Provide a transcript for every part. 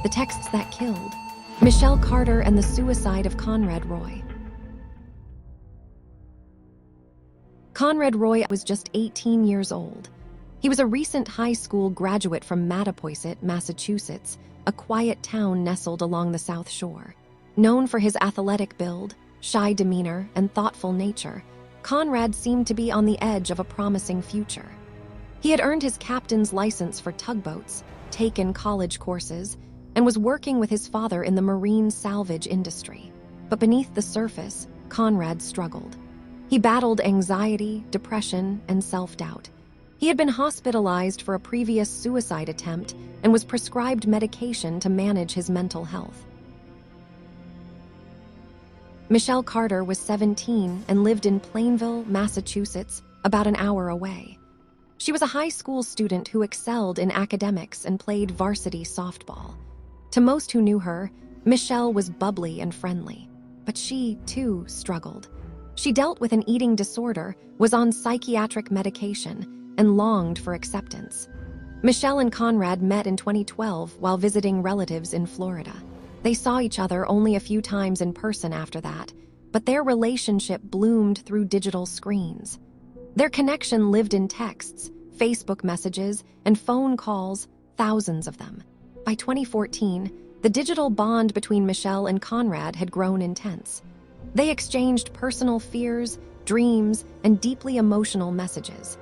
The Texts That Killed, Michelle Carter and the Suicide of Conrad Roy. Conrad Roy was just 18 years old. He was a recent high school graduate from Mattapoisett, Massachusetts, a quiet town nestled along the South Shore. Known for his athletic build, shy demeanor, and thoughtful nature, Conrad seemed to be on the edge of a promising future. He had earned his captain's license for tugboats, taken college courses, and was working with his father in the marine salvage industry. But beneath the surface, Conrad struggled. He battled anxiety, depression, and self-doubt. He had been hospitalized for a previous suicide attempt and was prescribed medication to manage his mental health. Michelle Carter was 17 and lived in Plainville, Massachusetts, about an hour away. She was a high school student who excelled in academics and played varsity softball. To most who knew her, Michelle was bubbly and friendly, but she, too, struggled. She dealt with an eating disorder, was on psychiatric medication, and longed for acceptance. Michelle and Conrad met in 2012 while visiting relatives in Florida. They saw each other only a few times in person after that, but their relationship bloomed through digital screens. Their connection lived in texts, Facebook messages, and phone calls, thousands of them. By 2014, the digital bond between Michelle and Conrad had grown intense. They exchanged personal fears, dreams, and deeply emotional messages.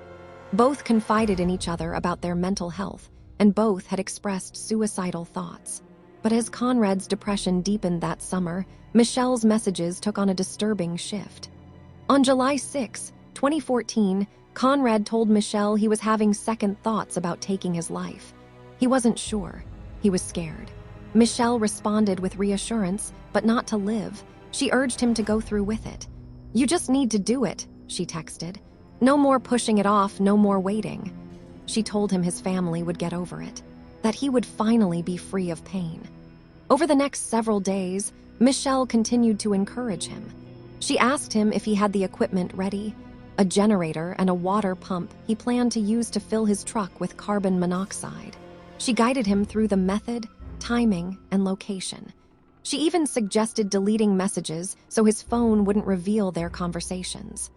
Both confided in each other about their mental health, and both had expressed suicidal thoughts. But as Conrad's depression deepened that summer, Michelle's messages took on a disturbing shift. On July 6, 2014, Conrad told Michelle he was having second thoughts about taking his life. He wasn't sure. He was scared. Michelle responded with reassurance, but not to live. She urged him to go through with it. "You just need to do it," she texted. "No more pushing it off, no more waiting." She told him his family would get over it, that he would finally be free of pain. Over the next several days, Michelle continued to encourage him. She asked him if he had the equipment ready, a generator and a water pump he planned to use to fill his truck with carbon monoxide. She guided him through the method, timing, and location. She even suggested deleting messages so his phone wouldn't reveal their conversations.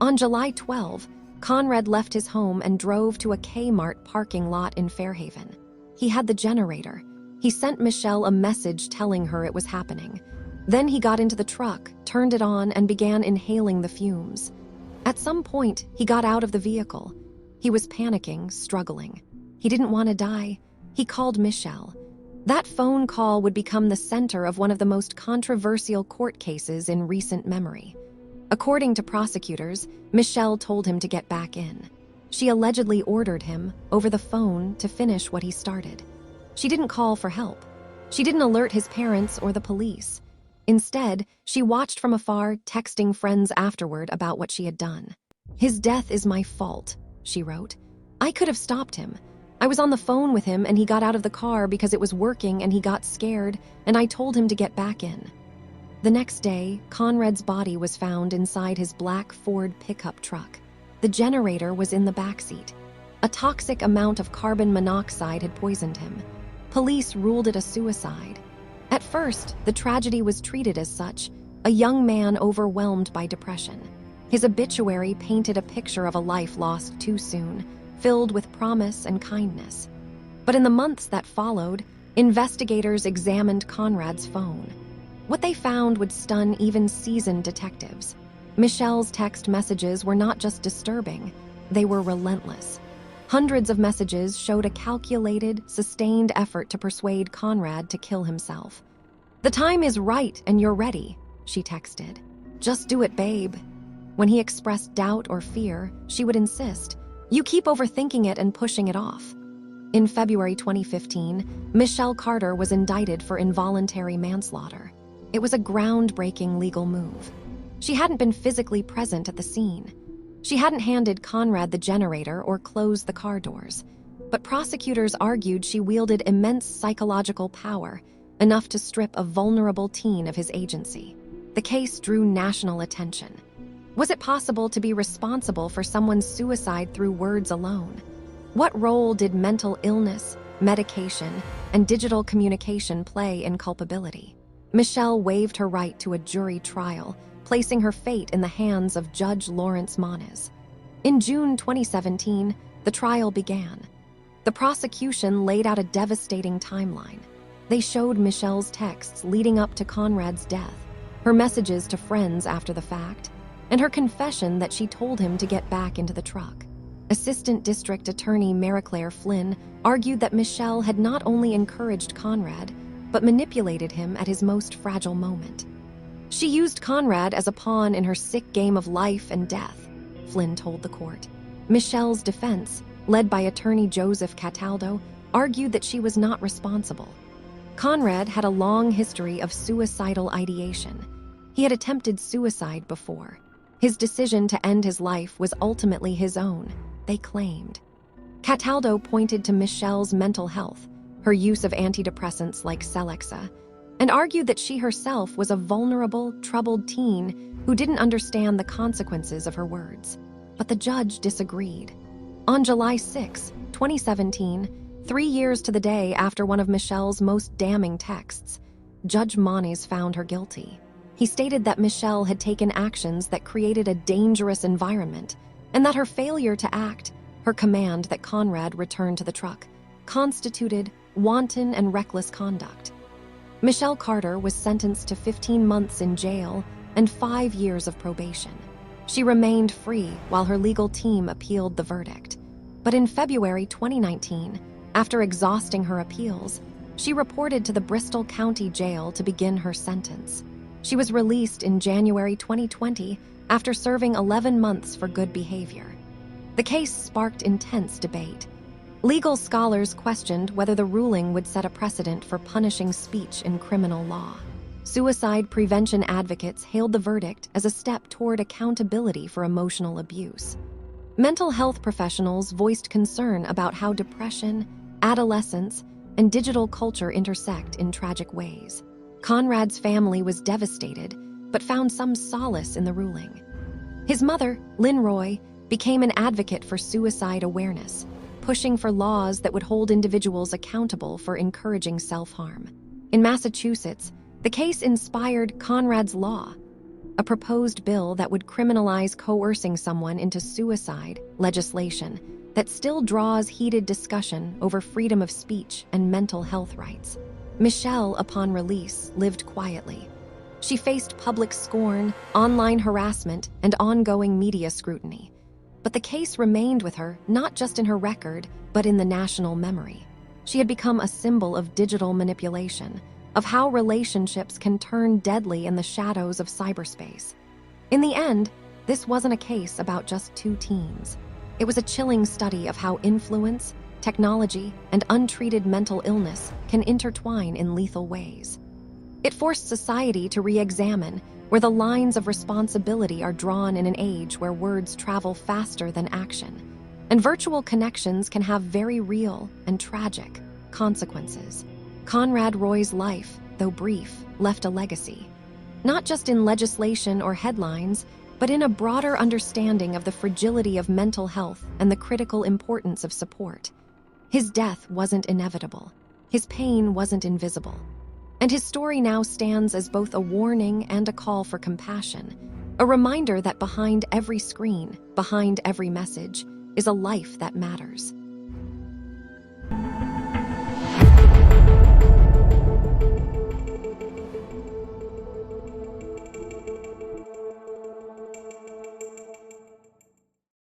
On July 12, Conrad left his home and drove to a Kmart parking lot in Fairhaven. He had the generator. He sent Michelle a message telling her it was happening. Then he got into the truck, turned it on, and began inhaling the fumes. At some point, he got out of the vehicle. He was panicking, struggling. He didn't want to die. He called Michelle. That phone call would become the center of one of the most controversial court cases in recent memory. According to prosecutors, Michelle told him to get back in. She allegedly ordered him, over the phone, to finish what he started. She didn't call for help. She didn't alert his parents or the police. Instead, she watched from afar, texting friends afterward about what she had done. "His death is my fault," she wrote. "I could have stopped him. I was on the phone with him and he got out of the car because it was working and he got scared, and I told him to get back in." The next day, Conrad's body was found inside his black Ford pickup truck. The generator was in the backseat. A toxic amount of carbon monoxide had poisoned him. Police ruled it a suicide. At first, the tragedy was treated as such, a young man overwhelmed by depression. His obituary painted a picture of a life lost too soon, filled with promise and kindness. But in the months that followed, investigators examined Conrad's phone. What they found would stun even seasoned detectives. Michelle's text messages were not just disturbing, they were relentless. Hundreds of messages showed a calculated, sustained effort to persuade Conrad to kill himself. "The time is right and you're ready," she texted. "Just do it, babe." When he expressed doubt or fear, she would insist, "You keep overthinking it and pushing it off." In February 2015, Michelle Carter was indicted for involuntary manslaughter. It was a groundbreaking legal move. She hadn't been physically present at the scene. She hadn't handed Conrad the generator or closed the car doors. But prosecutors argued she wielded immense psychological power, enough to strip a vulnerable teen of his agency. The case drew national attention. Was it possible to be responsible for someone's suicide through words alone? What role did mental illness, medication, and digital communication play in culpability. Michelle waived her right to a jury trial, placing her fate in the hands of Judge Lawrence Moniz. In June 2017, the trial began. The prosecution laid out a devastating timeline. They showed Michelle's texts leading up to Conrad's death, her messages to friends after the fact, and her confession that she told him to get back into the truck. Assistant District Attorney Marie-Claire Flynn argued that Michelle had not only encouraged Conrad, but manipulated him at his most fragile moment. She used Conrad as a pawn in her sick game of life and death, Flynn told the court. Michelle's defense, led by attorney Joseph Cataldo, argued that she was not responsible. Conrad had a long history of suicidal ideation. He had attempted suicide before. His decision to end his life was ultimately his own, they claimed. Cataldo pointed to Michelle's mental health, her use of antidepressants like Celexa, and argued that she herself was a vulnerable, troubled teen who didn't understand the consequences of her words. But the judge disagreed. On July 6, 2017, 3 years to the day after one of Michelle's most damning texts, Judge Moniz found her guilty. He stated that Michelle had taken actions that created a dangerous environment, and that her failure to act, her command that Conrad return to the truck, constituted wanton and reckless conduct. Michelle Carter was sentenced to 15 months in jail and 5 years of probation. She remained free while her legal team appealed the verdict. But in February 2019, after exhausting her appeals, she reported to the Bristol County Jail to begin her sentence. She was released in January 2020 after serving 11 months for good behavior. The case sparked intense debate. Legal scholars questioned whether the ruling would set a precedent for punishing speech in criminal law. Suicide prevention advocates hailed the verdict as a step toward accountability for emotional abuse. Mental health professionals voiced concern about how depression, adolescence, and digital culture intersect in tragic ways. Conrad's family was devastated, but found some solace in the ruling. His mother, Lynn Roy, became an advocate for suicide awareness, pushing for laws that would hold individuals accountable for encouraging self-harm. In Massachusetts, the case inspired Conrad's Law, a proposed bill that would criminalize coercing someone into suicide legislation that still draws heated discussion over freedom of speech and mental health rights. Michelle, upon release, lived quietly. She faced public scorn, online harassment, and ongoing media scrutiny. But the case remained with her, not just in her record, but in the national memory. She had become a symbol of digital manipulation, of how relationships can turn deadly in the shadows of cyberspace. In the end, this wasn't a case about just two teens. It was a chilling study of how influence, technology, and untreated mental illness can intertwine in lethal ways. It forced society to re-examine where the lines of responsibility are drawn in an age where words travel faster than action, and virtual connections can have very real and tragic consequences. Conrad Roy's life, though brief, left a legacy, not just in legislation or headlines, but in a broader understanding of the fragility of mental health and the critical importance of support. His death wasn't inevitable. His pain wasn't invisible. And his story now stands as both a warning and a call for compassion, a reminder that behind every screen, behind every message, is a life that matters.